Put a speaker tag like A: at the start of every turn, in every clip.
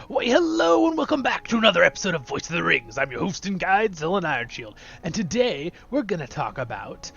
A: Why, hello and welcome back to another episode of Voice of the Rings. I'm your host and guide, Zollin Ironshield, and today we're gonna talk about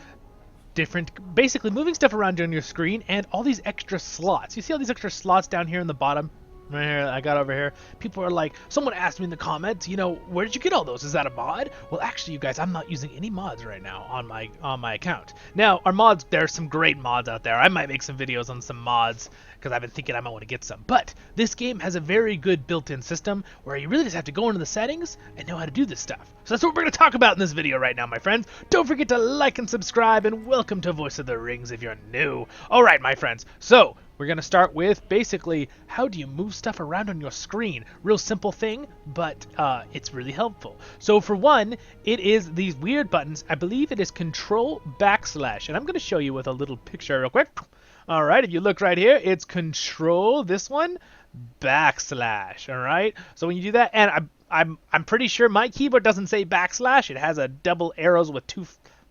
A: basically moving stuff around on your screen and all these extra slots. You see all these extra slots down here in the bottom? Right here, I got over here. People are like, someone asked me in the comments, where did you get all those? Is that a mod? Well, actually, you guys, I'm not using any mods right now on my account. Now, our mods, there's some great mods out there. I might make some videos on some mods because I've been thinking I might want to get some. But this game has a very good built-in system where you really just have to go into the settings and know how to do this stuff. So that's what we're going to talk about in this video right now, my friends. Don't forget to like and subscribe, and welcome to Voice of the Rings if you're new. All right, my friends. So we're going to start with basically how do you move stuff around on your screen. Real simple thing, but it's really helpful. So for one, it is these weird buttons. I believe it is Control /, and I'm going to show you with a little picture real quick. All right, if you look right here, it's Control, this one, /. All right, so when you do that, and I'm pretty sure my keyboard doesn't say /. It has a double arrows with two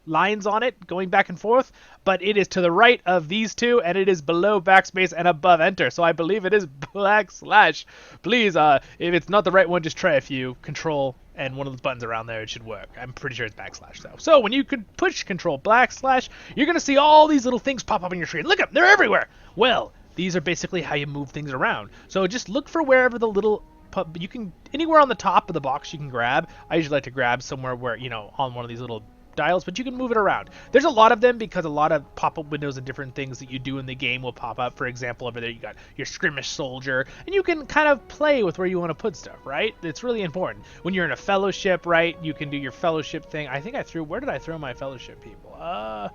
A: lines on it going back and forth, but it is to the right of these two, and it is below backspace and above enter. So I believe it is /. Please, if it's not the right one, just try a few. Control and one of those buttons around there, it should work. I'm pretty sure it's / though. So when you could push Control /, you're gonna see all these little things pop up on your screen. Look up, they're everywhere. Well, these are basically how you move things around. So just look for wherever the little you can, anywhere on the top of the box you can grab. I usually like to grab somewhere where, on one of these little dials, but you can move it around. There's a lot of them because a lot of pop-up windows and different things that you do in the game will pop up. For example, over there you got your skirmish soldier, and you can kind of play with where you want to put stuff, right? It's really important. When you're in a fellowship, right, you can do your fellowship thing. I think where did I throw my fellowship people?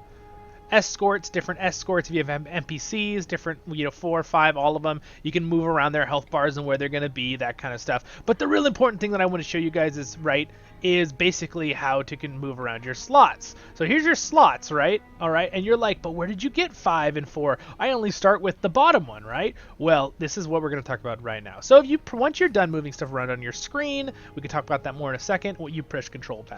A: Escorts, different escorts. If you have NPCs, different, 4 or 5, all of them, you can move around their health bars and where they're going to be, that kind of stuff. But the real important thing that I want to show you guys is basically how to move around your slots. So here's your slots, right? All right, and you're like, but where did you get 5 and 4? I only start with the bottom one, right? Well, this is what we're going to talk about right now. So once you're done moving stuff around on your screen, we can talk about that more in a second. You press Control /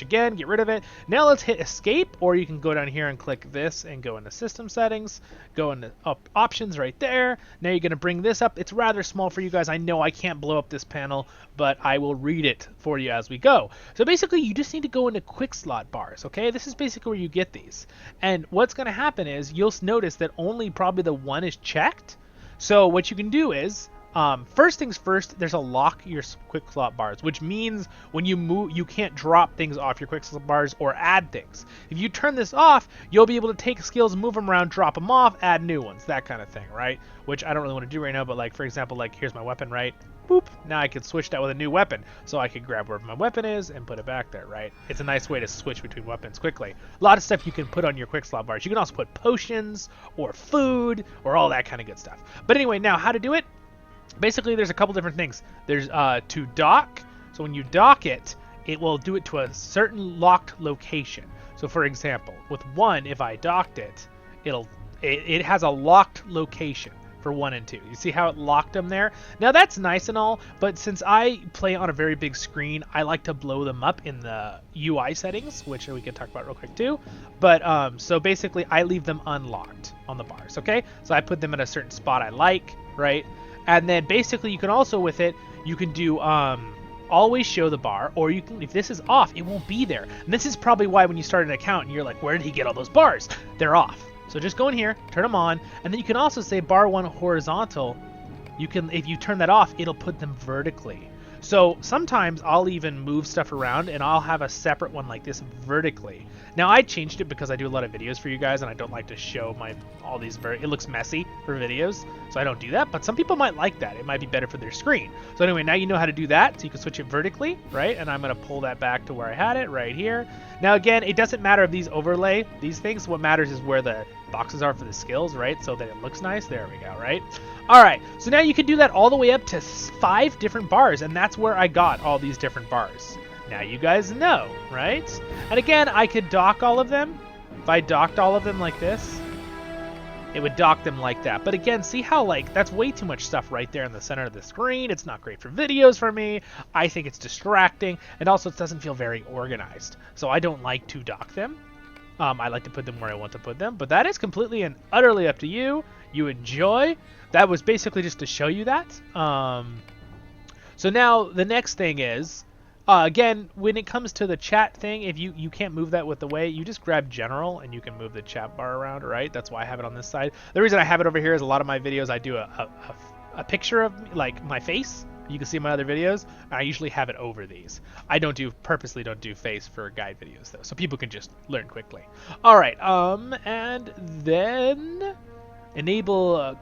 A: again, get rid of it. Now let's hit escape, or you can go down here and click this and go into system settings, go into options right there. Now you're going to bring this up. It's rather small for you guys. I know I can't blow up this panel, but I will read it for you as we go. So basically you just need to go into quick slot bars, okay? This is basically where you get these. And what's going to happen is you'll notice that only probably the one is checked. So what you can do is, first things first, there's a lock your quick slot bars, which means when you move, you can't drop things off your quick slot bars or add things. If you turn this off, you'll be able to take skills, move them around, drop them off, add new ones, that kind of thing, right? Which I don't really want to do right now, but like, for example, here's my weapon, right? Boop. Now I can switch that with a new weapon. So I could grab wherever my weapon is and put it back there, right? It's a nice way to switch between weapons quickly. A lot of stuff you can put on your quick slot bars. You can also put potions or food or all that kind of good stuff. But anyway, now how to do it? Basically, there's a couple different things. There's to dock. So when you dock it, it will do it to a certain locked location. So for example, with 1, if I docked it, it has a locked location for 1 and 2. You see how it locked them there? Now that's nice and all, but since I play on a very big screen, I like to blow them up in the UI settings, which we can talk about real quick too. But so basically, I leave them unlocked on the bars. Okay, so I put them in a certain spot I like, right? And then basically you can also with it, you can do always show the bar, or you can, if this is off, it won't be there. And this is probably why when you start an account and you're like, where did he get all those bars? They're off. So just go in here, turn them on, and then you can also say bar 1 horizontal. You can, if you turn that off, it'll put them vertically. So sometimes I'll even move stuff around and I'll have a separate one like this vertically. Now I changed it because I do a lot of videos for you guys and I don't like to show all these it looks messy for videos, so I don't do that, but some people might like that. It might be better for their screen. So anyway, now you know how to do that, so you can switch it vertically, right? And I'm going to pull that back to where I had it right here. Now again, it doesn't matter if these overlay these things. What matters is where the boxes are for the skills, right? So that it looks nice. There we go, right? All right, so now you can do that all the way up to 5 different bars, and that's where I got all these different bars. Now you guys know, right? And again, I could dock all of them. If I docked all of them like this, it would dock them like that. But again, see how that's way too much stuff right there in the center of the screen. It's not great for videos for me. I think it's distracting, and also it doesn't feel very organized. So I don't like to dock them. I like to put them where I want to put them, but that is completely and utterly up to you. you enjoy. That was basically just to show you that. So now the next thing is, again, when it comes to the chat thing, if you can't move that with the way, you just grab general and you can move the chat bar around, right? That's why I have it on this side. The reason I have it over here is a lot of my videos I do a picture of like my face. You can see my other videos. I usually have it over these. I purposely don't do face for guide videos though, so people can just learn quickly. All right, and then enable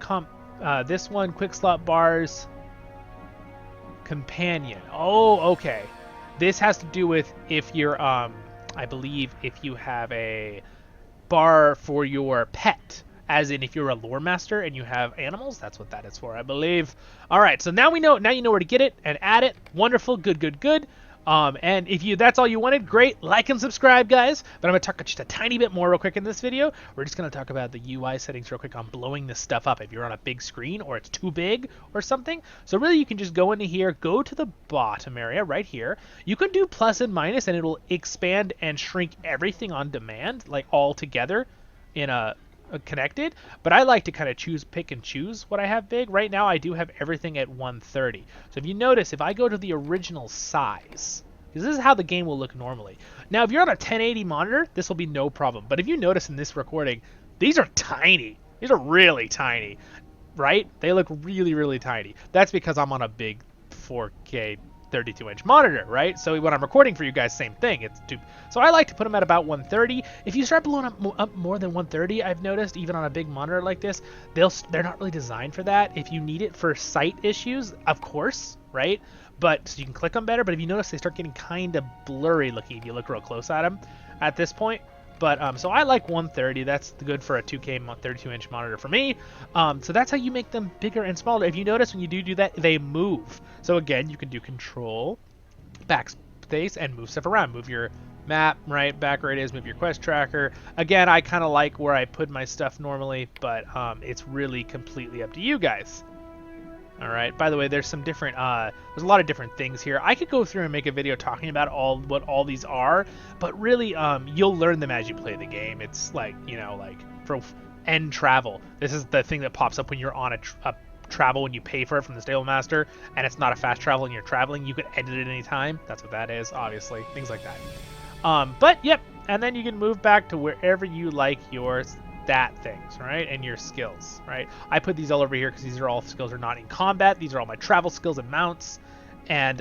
A: this one, quick slot bars. Companion. Oh, okay. This has to do with if you're, I believe, if you have a bar for your pet, as in if you're a lore master and you have animals, that's what that is for, I believe. All right, so now we know. Now you know where to get it and add it. Wonderful. Good, good, good. And if that's all you wanted, great. Like and subscribe, guys. But I'm going to talk just a tiny bit more real quick in this video. We're just going to talk about the UI settings real quick on blowing this stuff up if you're on a big screen or it's too big or something. So really, you can just go into here, go to the bottom area right here. You can do plus and minus, and it'll expand and shrink everything on demand, like all together in a connected. But I like to kind of pick and choose what I have big. Right now I do have everything at 130. So if you notice, if I go to the original size, because this is how the game will look normally. Now if you're on a 1080 monitor, this will be no problem. But if you notice in this recording, these are tiny. These are really tiny, right? They look really, really tiny. That's because I'm on a big 4K 32-inch monitor, right? So when I'm recording for you guys, same thing. So I like to put them at about 130. If you start blowing up more than 130, I've noticed, even on a big monitor like this, they're not really designed for that. If you need it for sight issues, of course, right? But so you can click them better. But if you notice, they start getting kind of blurry looking if you look real close at them at this point. But so I like 130. That's good for a 2K 32-inch monitor for me. So that's how you make them bigger and smaller. If you notice, when you do that, they move. So again, you can do Control, backspace, and move stuff around. Move your map right back where it is. Move your quest tracker. Again, I kind of like where I put my stuff normally, but it's really completely up to you guys. All right. By the way, there's some different. There's a lot of different things here. I could go through and make a video talking about what all these are, but really, you'll learn them as you play the game. It's like, like for end travel. This is the thing that pops up when you're on a travel when you pay for it from the stable master, and it's not a fast travel and you're traveling. You can edit it anytime. That's what that is, obviously. Things like that. But yep, and then you can move back to wherever you like your things, right? And your skills, right? I put these all over here because these are all skills are not in combat. These are all my travel skills and mounts, and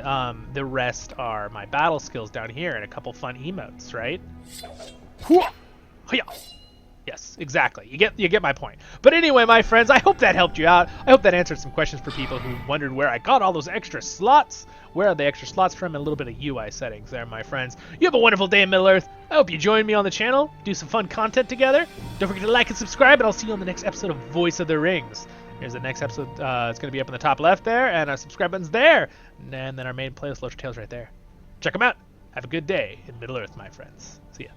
A: the rest are my battle skills down here and a couple fun emotes, right? Yes, exactly. You get my point. But anyway, my friends, I hope that helped you out. I hope that answered some questions for people who wondered where I got all those extra slots. Where are the extra slots from? And a little bit of UI settings there, my friends. You have a wonderful day in Middle-earth. I hope you join me on the channel, do some fun content together. Don't forget to like and subscribe, and I'll see you on the next episode of Voice of the Rings. Here's the next episode. It's going to be up in the top left there, and our subscribe button's there. And then our main playlist, LOTRO Tales, right there. Check them out. Have a good day in Middle-earth, my friends. See ya.